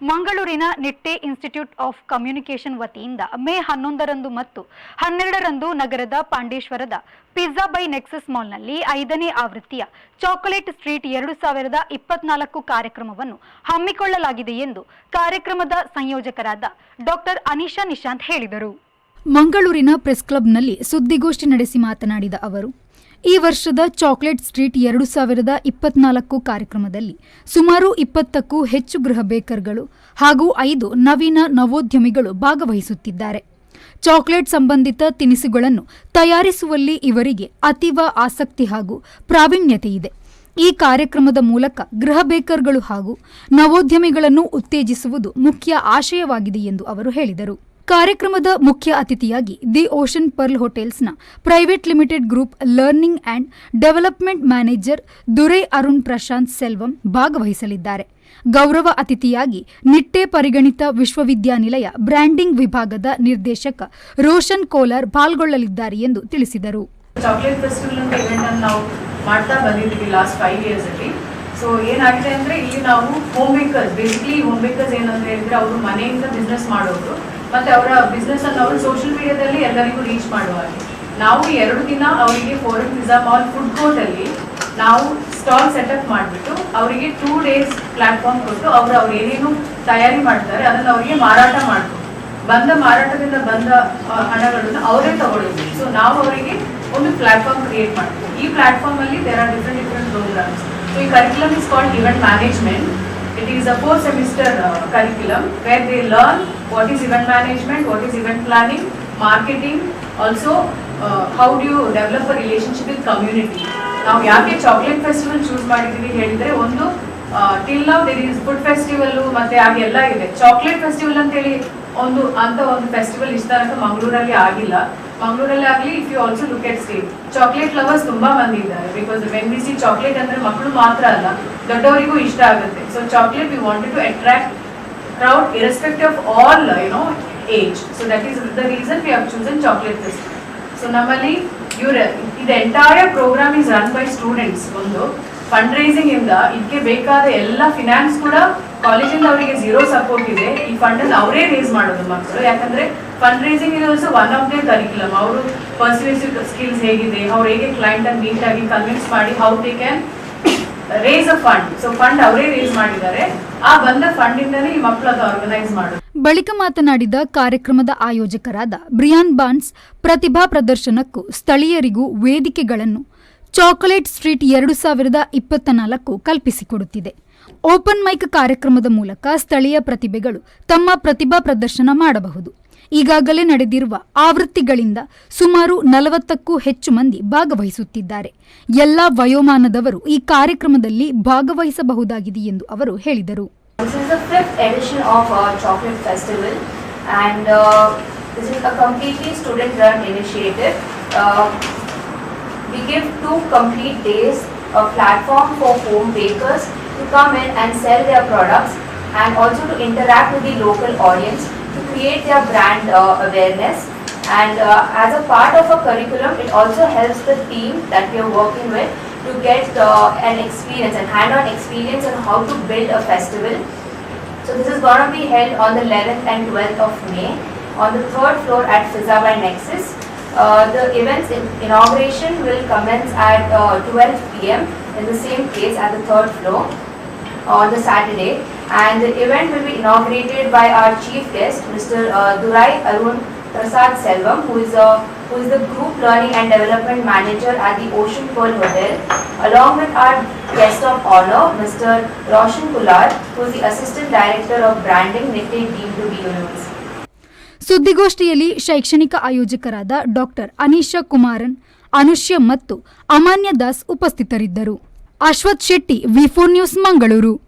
ಮಂಗಳೂರಿನ Nitte institute of communication ವತಿಯಿಂದ ಮೇ 11ರಂದು ಮತ್ತು 12ರಂದು ನಗರದ ಪಾಂಡೇಶ್ವರದ ಪಿಜ್ಜಾ ಬೈ ನೆಕ್ಸಸ್ ಮಾಲ್ನಲ್ಲಿ 5ನೇ ಆವೃತ್ತಿಯ ಚಾಕೊಲೇಟ್ ಸ್ಟ್ರೀಟ್ 2024 ಕಾರ್ಯಕ್ರಮವನ್ನು ಹಮ್ಮಿಕೊಳ್ಳಲಾಗಿದೆ ಎಂದು ಕಾರ್ಯಕ್ರಮದ ಸಂಯೋಜಕರಾದ ಡಾಕ್ಟರ್ ಅನಿಶಾ ನಿಶಾಂತ್ ಹೇಳಿದರು. ಮಂಗಳೂರಿನ ಪ್ರೆಸ್ ಕ್ಲಬ್ನಲ್ಲಿ ಸುದ್ದಿಗೋಷ್ಠಿ ನಡೆಸಿ ಮಾತನಾಡಿದ ಅವರು, ಈ ವರ್ಷದ ಚಾಕೊಲೇಟ್ ಸ್ಟ್ರೀಟ್ 2024 ಕಾರ್ಯಕ್ರಮದಲ್ಲಿ ಸುಮಾರು 20ಕ್ಕೂ ಹೆಚ್ಚು ಗೃಹ ಬೇಕರ್ಗಳು ಹಾಗೂ 5 ನವೀನ ನವೋದ್ಯಮಿಗಳು ಭಾಗವಹಿಸುತ್ತಿದ್ದಾರೆ. ಚಾಕೊಲೇಟ್ ಸಂಬಂಧಿತ ತಿನಿಸುಗಳನ್ನು ತಯಾರಿಸುವಲ್ಲಿ ಇವರಿಗೆ ಅತೀವ ಆಸಕ್ತಿ ಹಾಗೂ ಪ್ರಾವೀಣ್ಯತೆ ಇದೆ. ಈ ಕಾರ್ಯಕ್ರಮದ ಮೂಲಕ ಗೃಹ ಬೇಕರ್ಗಳು ಹಾಗೂ ನವೋದ್ಯಮಿಗಳನ್ನು ಉತ್ತೇಜಿಸುವುದು ಮುಖ್ಯ ಆಶಯವಾಗಿದೆ ಎಂದು ಅವರು ಹೇಳಿದರು. ಕಾರ್ಯಕ್ರಮದ ಮುಖ್ಯ ಅತಿಥಿಯಾಗಿ ದಿ ಓಷನ್ ಪರ್ಲ್ ಹೋಟೆಲ್ಸ್ನ private limited group learning and development manager Durai Arun Prashanth Selvam ಭಾಗವಹಿಸಲಿದ್ದಾರೆ. ಗೌರವ ಅತಿಥಿಯಾಗಿ ನಿಟ್ಟೆ ಪರಿಗಣಿತ ವಿಶ್ವವಿದ್ಯಾನಿಲಯ ಬ್ರ್ಯಾಂಡಿಂಗ್ ವಿಭಾಗದ ನಿರ್ದೇಶಕ ರೋಷನ್ ಕೋಲಾರ್ ಪಾಲ್ಗೊಳ್ಳಲಿದ್ದಾರೆ ಎಂದು ತಿಳಿಸಿದರು. ಚಾಕ್ಲೇಟ್ ಫೆಸ್ಟಿವಲ್ ಅಂತ ಇವೆಂಟ್ ಅನ್ನು ನಾವು ಮಾಡ್ತಾ ಬಂದಿದ್ದೀವಿ ಲಾಸ್ಟ್ 5 ಇಯರ್ಸ್ ಅಲ್ಲಿ. ಸೊ ಏನಾಗಿದೆ ಅಂದ್ರೆ ಇಲ್ಲಿ ನಾವು home makers, basically home makers ಏನಂತ ಹೇಳಿದ್ರೆ ಅವರು ಮನೆಯಿಂದ ಬಿಸ್ನೆಸ್ ಮಾಡೋರು ಮತ್ತೆ ಅವರ ಬಿಸ್ನೆಸ್ ಅನ್ನು ಅವರು ಸೋಷಿಯಲ್ ಮೀಡಿಯಾದಲ್ಲಿ ಎಲ್ಲರಿಗೂ ರೀಚ್ ಮಾಡುವ ಹಾಗೆ ನಾವು 2 ದಿನ ಅವರಿಗೆ forum pizza mall food court ಅಲ್ಲಿ ನಾವು ಸ್ಟಾಲ್ ಸೆಟಪ್ ಮಾಡಿಬಿಟ್ಟು ಅವರಿಗೆ 2 ಡೇಸ್ ಪ್ಲಾಟ್ಫಾರ್ಮ್ ಕೊಟ್ಟು ಅವ್ರು ಏನೇನು ತಯಾರಿ ಮಾಡ್ತಾರೆ ಅದನ್ನು ಅವರಿಗೆ ಮಾರಾಟ ಮಾಡಬಹುದು. ಬಂದ ಮಾರಾಟದಿಂದ ಬಂದ ಹಣಗಳನ್ನು ಅವರೇ ತಗೊಳ್ಳೋದು. ಸೊ ನಾವು ಅವರಿಗೆ ಒಂದು ಪ್ಲಾಟ್ಫಾರ್ಮ್ ಕ್ರಿಯೇಟ್ ಮಾಡ್ತೀವಿ. ಈ ಪ್ಲಾಟ್ಫಾರ್ಮ್ ಅಲ್ಲಿ there are different programs. So ಈ curriculum is called event management. It is a 4-semester curriculum where they learn what is event management, what is event planning, marketing, also how do you develop a relationship with community. ನಾವು ಯಾಕೆ chocolate festival choose ಮಾಡಿದ್ದೀವಿ ಹೇಳಿದ್ರೆ, ಒಂದು till now there is food festival ಮತ್ತೆ ಹಾಗೆಲ್ಲ ಇದೆ. Chocolate festival ಅಂತೇಳಿ ಒಂದು ಫೆಸ್ಟಿವಲ್ ಇಷ್ಟ ತನಕ ಮಂಗಳೂರಲ್ಲಿ ಆಗಿಲ್ಲ. ಮಂಗಳೂರಲ್ಲಿ ಆಗಲಿ, if you also look at state, chocolate lovers ತುಂಬಾ ಮಂದಿ ಇದ್ದಾರೆ. Because when we see chocolate ಅಂದ್ರೆ ಮಕ್ಕಳು ಮಾತ್ರ ಅಲ್ಲ, ದೊಡ್ಡವರಿಗೂ ಇಷ್ಟ ಆಗುತ್ತೆ. So chocolate we wanted to attract crowd irrespective of all age. So that is the reason we have chosen chocolate festival. So normally the entire program is run by students. ಒಂದು fund raising ಇಂದ ಇದಕ್ಕೆ ಬೇಕಾದ ಎಲ್ಲ finance ಕೂಡ ಕಾಲೇಜಿಂದ ಅವರಿಗೆ 0 support ಇದೆ. ಈ ಫಂಡ್ ಅನ್ನು ಅವರೇ ರೇಸ್ ಮಾಡೋದು ಮಕ್ಕಳು. ಯಾಕಂದ್ರೆ fund raising is also one of their curriculum. ಅವರು ಪರ್ಸುಯೇಸಿವ್ ಸ್ಕಿಲ್ಸ್ ಹೇಗಿದೆ, ಅವ್ರು ಹೇಗೆ ಕ್ಲೈಂಟ್ ಅನ್ನು ನೀಟ್ ಆಗಿ ಕನ್ವಿನ್ಸ್ ಮಾಡಿ how they can race a fund. So fund ಅವರೇ ರೇಸ್ ಮಾಡಿದ್ದಾರೆ. ಆ ಬಂದ ಫಂಡ್ ಇಂದನೇ ಈ ಮಕ್ಕಳು ಅದು ಆರ್ಗನೈಸ್ ಮಾಡೋದು. ಬಳಿಕ ಮಾತನಾಡಿದ ಕಾರ್ಯಕ್ರಮದ ಆಯೋಜಕರಾದ ಬ್ರಿಯಾನ್ ಬಾನ್ಸ್, ಪ್ರತಿಭಾ ಪ್ರದರ್ಶನಕ್ಕೂ ಸ್ಥಳೀಯರಿಗೂ ವೇದಿಕೆಗಳನ್ನು ಚಾಕೊಲೇಟ್ ಸ್ಟ್ರೀಟ್ 2024 ಕಲ್ಪಿಸಿಕೊಡುತ್ತಿದೆ. ಓಪನ್ ಮೈಕ್ ಕಾರ್ಯಕ್ರಮದ ಮೂಲಕ ಸ್ಥಳೀಯ ಪ್ರತಿಭೆಗಳು ತಮ್ಮ ಪ್ರತಿಭಾ ಪ್ರದರ್ಶನ ಮಾಡಬಹುದು. ಈಗಾಗಲೇ ನಡೆದಿರುವ ಆವೃತ್ತಿಗಳಿಂದ ಸುಮಾರು 40ಕ್ಕೂ ಹೆಚ್ಚು ಮಂದಿ ಭಾಗವಹಿಸುತ್ತಿದ್ದಾರೆ. ಎಲ್ಲ ವಯೋಮಾನದವರು ಈ ಕಾರ್ಯಕ್ರಮದಲ್ಲಿ ಭಾಗವಹಿಸಬಹುದಾಗಿದೆ ಎಂದು ಅವರು ಹೇಳಿದರು. This is the 5th edition of our Chocolate Festival, and this is a completely student-run initiative. We give 2 complete days a platform for home bakers to come in and sell their products, and also to interact with the local audience to create their brand awareness. And as a part of a curriculum, it also helps the team that we are working with to get an experience, an hand-on experience on how to build a festival. So this is going to be held on the 11th and 12th of May on the 3rd floor at Pizza by Nexus. The event's inauguration will commence at 12 p.m. in the same place at the 3rd floor on the Saturday, and the event will be inaugurated by our chief guest, Mr. Durai Arun Prasad Selvam, who is the Group Learning and Development Manager at the Ocean Pearl Hotel, along with our guest of honor, Mr. Roshan Kular, who is the Assistant Director of Branding, Nitte deemed to be University. ಸುದ್ದಿಗೋಷ್ಠಿಯಲ್ಲಿ ಶೈಕ್ಷಣಿಕ ಆಯೋಜಕರಾದ doctor Anisha Kumaran, ಅನುಷ್ಯ ಮತ್ತು ಅಮಾನ್ಯ ದಾಸ್ ಉಪಸ್ಥಿತರಿದ್ದರು. Ashwath Shetty, ವಿ4 news, Mangaluru.